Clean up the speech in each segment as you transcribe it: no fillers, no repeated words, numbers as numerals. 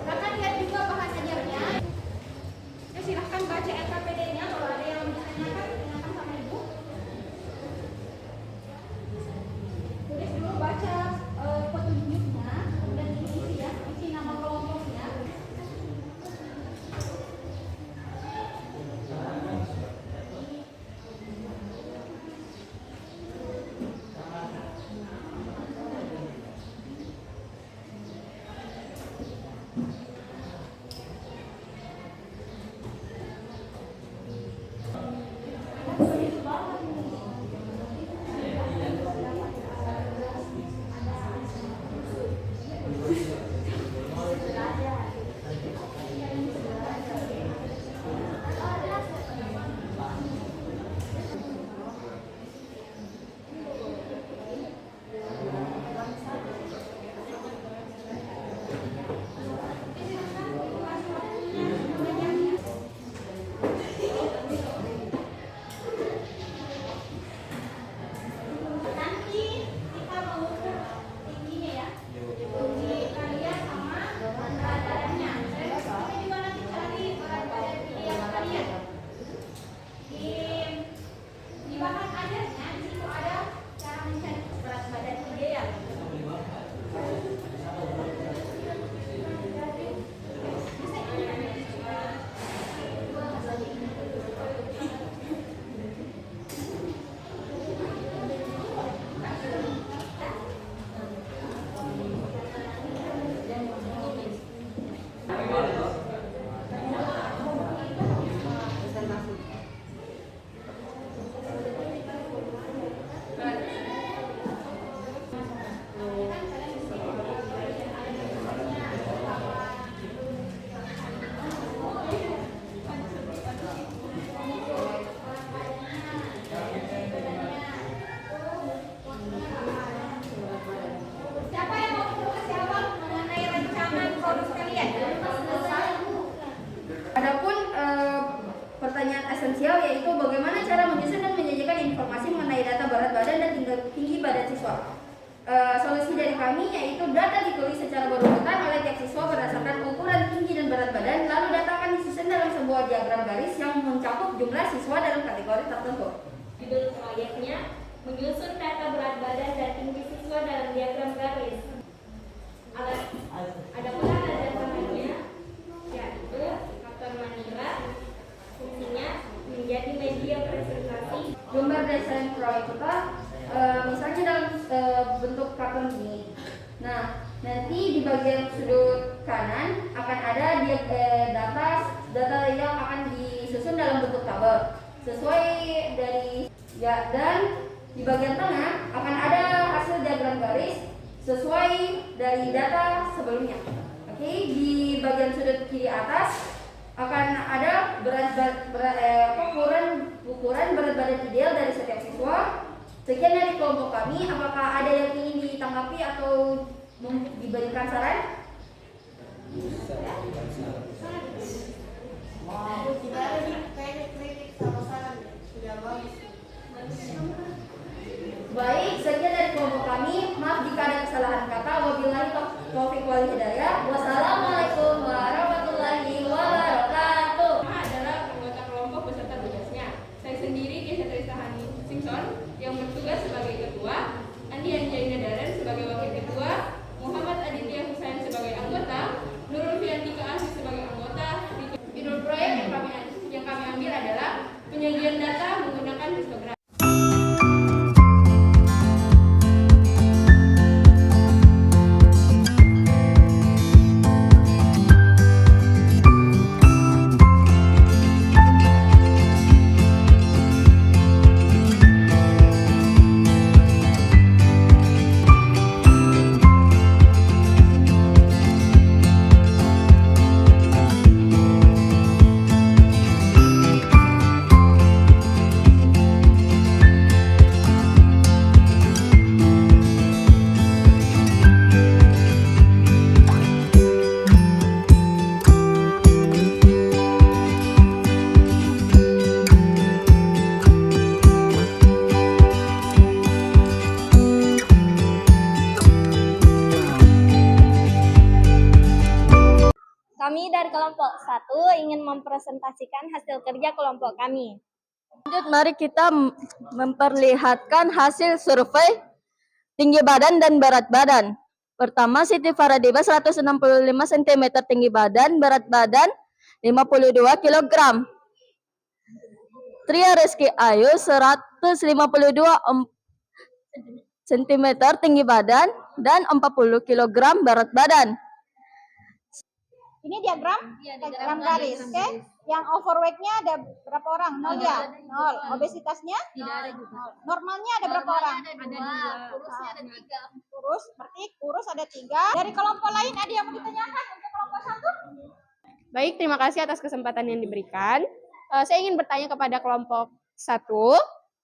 Silakan lihat juga bahan ajarnya. Ya, silahkan baca LKPD-nya kalau ada yang ditanyakan sama ibu. Tulis dulu baca petunjuknya, kemudian diisi ya, isi nama kelompoknya. Pertanyaan esensial yaitu bagaimana cara menyusun dan menyajikan informasi mengenai data berat badan dan tinggi badan siswa. Solusi dari kami yaitu data ditulis secara berurutan oleh tiap siswa berdasarkan ukuran tinggi dan berat badan, lalu data akan disusun dalam sebuah diagram garis yang mencakup jumlah siswa dalam kategori tertentu. Judul proyeknya menyusun data berat badan dan tinggi siswa dalam diagram garis. Ada pula alat bahannya yaitu karton manila. Fungsinya menjadi media presentasi. Gambar desain proyek kita misalnya dalam bentuk karton ini. Nah, nanti di bagian sudut kanan akan ada data yang akan disusun dalam bentuk tabel sesuai dari dan di bagian tengah akan ada hasil diagram garis sesuai dari data sebelumnya. Oke, di bagian sudut kiri atas akan ada ukuran berat badan ideal dari setiap siswa. Sekian dari kelompok kami. Apakah ada yang ingin ditanggapi atau diberikan saran? Baik, sekian dari kelompok kami. Maaf jika ada kesalahan kata. Wabillahi taufiq wal hidayah. Wassalamualaikum warahmatullahi wabarakatuh. Adalah Penyajian data menggunakan histogram. Kami dari kelompok 1 ingin mempresentasikan hasil kerja kelompok kami. Lanjut, mari kita memperlihatkan hasil survei tinggi badan dan berat badan. Pertama, Siti Faradeba 165 cm tinggi badan, berat badan 52 kg. Tria Rizky Ayu 152 cm tinggi badan dan 40 kg berat badan. Ini diagram garis, oke? Yang overweight-nya ada berapa orang? 0 ya? 0. Obesitasnya? Tidak ada juga. Normalnya ada berapa orang? Ada 2. Kurusnya ada 3. Kurus, berarti kurus ada 3. Dari kelompok lain ada yang mau ditanyakan untuk kelompok 1? Baik, terima kasih atas kesempatan yang diberikan. Saya ingin bertanya kepada kelompok 1,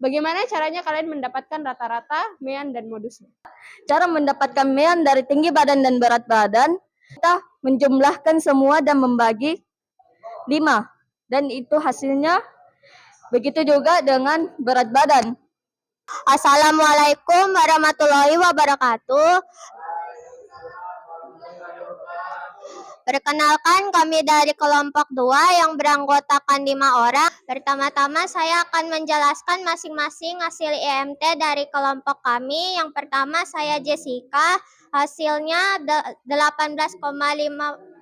bagaimana caranya kalian mendapatkan rata-rata, mean, dan modusnya? Cara mendapatkan mean dari tinggi badan dan berat badan, kita menjumlahkan semua dan membagi 5. Dan itu hasilnya. Begitu juga dengan berat badan. Assalamualaikum warahmatullahi wabarakatuh. Perkenalkan, kami dari kelompok 2 yang beranggotakan 5 orang. Pertama-tama saya akan menjelaskan masing-masing hasil IMT dari kelompok kami. Yang pertama saya Jessica, hasilnya 18,51.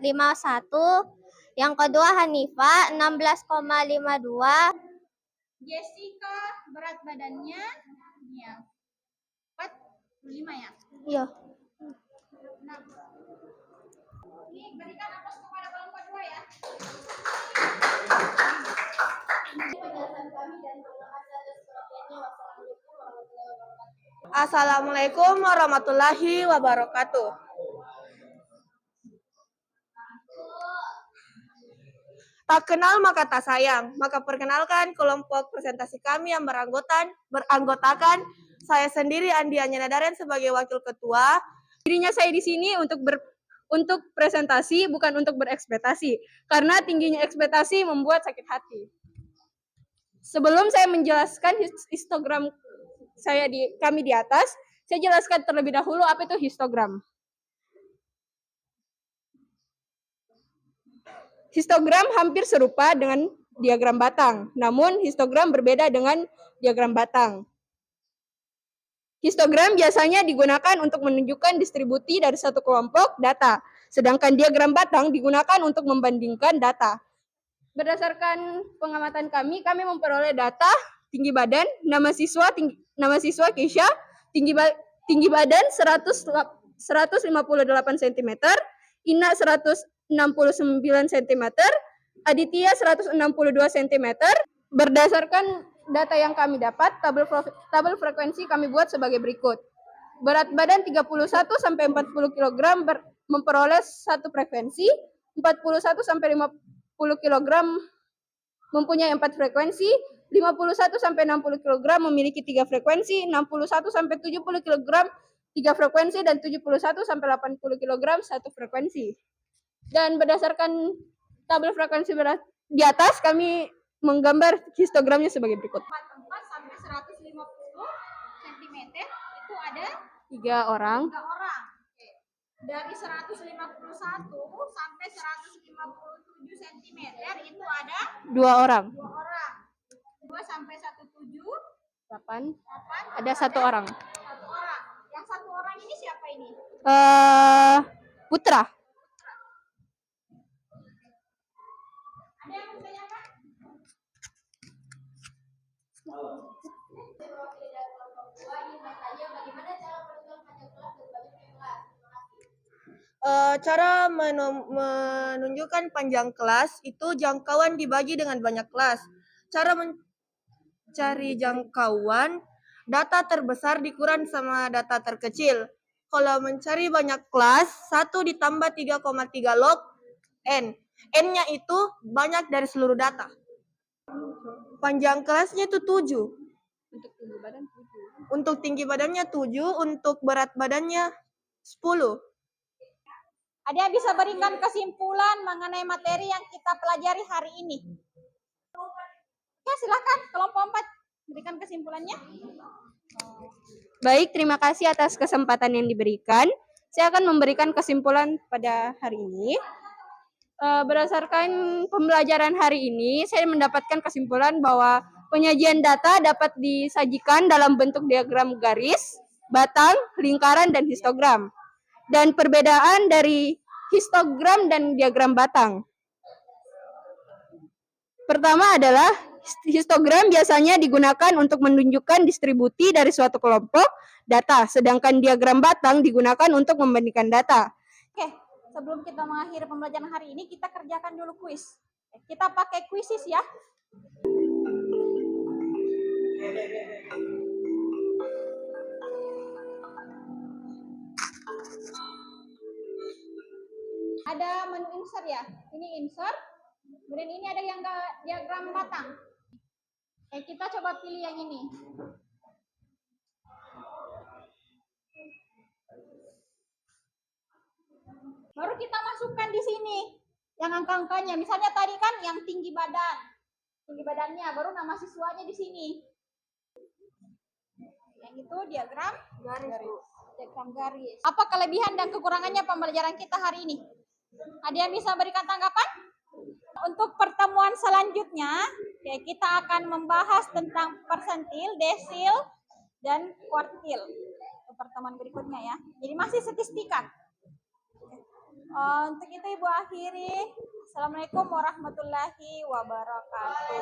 Yang kedua Hanifa 16,52. Jessica berat badannya ya 45 ya? Iya. Nah, ini berikan aplaus kepada kelompok 2 ya. Assalamualaikum warahmatullahi wabarakatuh. Tak kenal maka tak sayang. Maka perkenalkan kelompok presentasi kami yang beranggotakan saya sendiri Andi Anyana Daren sebagai wakil ketua. Dirinya saya di sini untuk presentasi, bukan untuk berekspektasi. Karena tingginya ekspektasi membuat sakit hati. Sebelum saya menjelaskan histogram kami di atas, saya jelaskan terlebih dahulu apa itu histogram. Histogram hampir serupa dengan diagram batang, namun histogram berbeda dengan diagram batang. Histogram biasanya digunakan untuk menunjukkan distribusi dari satu kelompok data, sedangkan diagram batang digunakan untuk membandingkan data. Berdasarkan pengamatan kami memperoleh data tinggi badan, nama siswa Keisha, tinggi badan 158 cm, Ina 169 cm, Aditya 162 cm. Berdasarkan data yang kami dapat, tabel frekuensi kami buat sebagai berikut. Berat badan 31 sampai 40 kg memperoleh satu frekuensi, 41 sampai 50 kg mempunyai 4 frekuensi, 51 sampai 60 kg memiliki 3 frekuensi, 61 sampai 70 kg 3 frekuensi, dan 71 sampai 80 kg 1 frekuensi. Dan berdasarkan tabel frekuensi di atas, kami menggambar histogramnya sebagai berikut. 44 sampai 150 cm itu ada 3 orang. 3 orang. Oke. Dari 151 sampai 157 cm itu ada 2 orang. 2 orang. 2 sampai 17 8. 8 Ada 1 orang. 1 orang. Yang 1 orang ini siapa ini? Putra. Ada yang bertanyakan? Cara menunjukkan panjang kelas itu jangkauan dibagi dengan banyak kelas. Cara mencari jangkauan, data terbesar dikurang sama data terkecil. Kalau mencari banyak kelas, 1 ditambah 3,3 log N. N-nya itu banyak dari seluruh data. Panjang kelasnya itu 7. Untuk tinggi badannya 7, untuk berat badannya 10. Ada yang bisa berikan kesimpulan mengenai materi yang kita pelajari hari ini? Ya, silakan kelompok 4 berikan kesimpulannya. Baik, terima kasih atas kesempatan yang diberikan. Saya akan memberikan kesimpulan pada hari ini. Berdasarkan pembelajaran hari ini, saya mendapatkan kesimpulan bahwa penyajian data dapat disajikan dalam bentuk diagram garis, batang, lingkaran, dan histogram. Dan perbedaan dari histogram dan diagram batang. Pertama adalah histogram biasanya digunakan untuk menunjukkan distribusi dari suatu kelompok data, sedangkan diagram batang digunakan untuk membandingkan data. Oke, sebelum kita mengakhiri pembelajaran hari ini, kita kerjakan dulu kuis. Kita pakai kuisis ya. Ada menu insert ya. Ini insert. Kemudian ini ada yang diagram batang. Kita coba pilih yang ini. Baru kita masukkan di sini yang angka-angkanya. Misalnya tadi kan yang tinggi badannya, baru nama siswanya di sini. Yang itu diagram garis. Apa kelebihan dan kekurangannya pembelajaran kita hari ini? Ada yang bisa berikan tanggapan? Untuk pertemuan selanjutnya, kita akan membahas tentang persentil, desil, dan kuartil. Untuk pertemuan berikutnya ya. Jadi masih statistika. Untuk itu Ibu akhiri. Assalamualaikum warahmatullahi wabarakatuh.